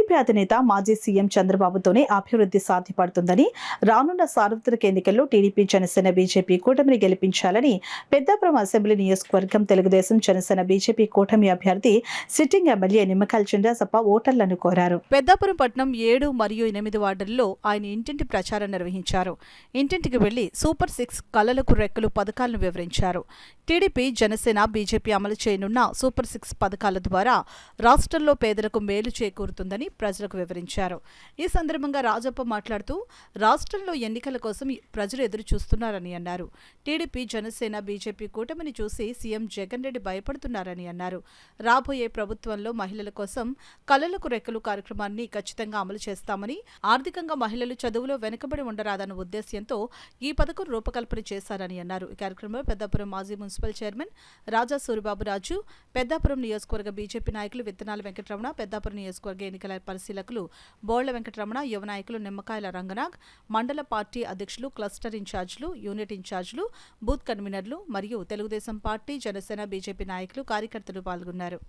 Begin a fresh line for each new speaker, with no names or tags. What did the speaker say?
TDP అధినేత మాజీ CM చంద్రబాబుతోనే అభివృద్ధి సాధ్యపడుతుందని, రానున్న సార్వత్రిక ఎన్నికల్లో టీడీపీ, జనసేన, బీజేపీ కూటమిని గెలిపించాలని పెద్దాపురం అసెంబ్లీ నియోజకవర్గం తెలుగుదేశం, జనసేన, బీజేపీ కూటమి అభ్యర్థి సిట్టింగ్ ఎమ్మెల్యే నిమ్మకాయల చినరాజప్ప ఓటర్లను కోరారు.
పెద్దాపురం పట్టణం 7 మరియు 8 వార్డుల్లో ఆయన ఇంటింటి ప్రచారం నిర్వహించారు. ఇంటింటికి వెళ్లి సూపర్ 6 కలలకు రెక్కలు పథకాలను వివరించారు. టీడీపీ, జనసేన, బీజేపీ అమలు చేయనున్న సూపర్ 6 పథకాల ద్వారా రాష్ట్రంలో పేదలకు మేలు చేకూరుతుందని ప్రజలకు వివరించారు. ఈ సందర్భంగా రాజప్ప మాట్లాడుతూ, రాష్ట్రంలో ఎన్నికల కోసం ప్రజలు ఎదురు చూస్తున్నారని అన్నారు. టీడీపీ, జనసేన, బీజేపీ కూటమిని చూసి సీఎం జగన్ రెడ్డి భయపడుతున్నారని అన్నారు. రాబోయే ప్రభుత్వంలో మహిళల కోసం కలలకు రెక్కలు కార్యక్రమాన్ని ఖచ్చితంగా అమలు చేస్తామని, ఆర్థికంగా మహిళలు చదువులో వెనుకబడి ఉండరాదన్న ఉద్దేశ్యంతో ఈ పథకం రూపకల్పన చేశారని అన్నారు. ఈ కార్యక్రమంలో పెద్దాపురం మాజీ మున్సిపల్ చైర్మన్ రాజా సూరిబాబురాజు, పెద్దాపురం నియోజకవర్గ బీజేపీ నాయకులు విత్తనాల వెంకటరమణ, పెద్దాపురం నియోజకవర్గ ఎన్నికల పరిశీలకులు బోళ్ల వెంకటరమణ, యువ నాయకులు నిమ్మకాయల రంగనాగ్, మండల పార్టీ అధ్యక్షులు, క్లస్టర్ ఇన్ఛార్జీలు, యూనిట్ ఇన్ఛార్జీలు, బూత్ కన్వీనర్లు మరియు తెలుగుదేశం పార్టీ, జనసేన, బీజేపీ నాయకులు, కార్యకర్తలు పాల్గొన్నారు.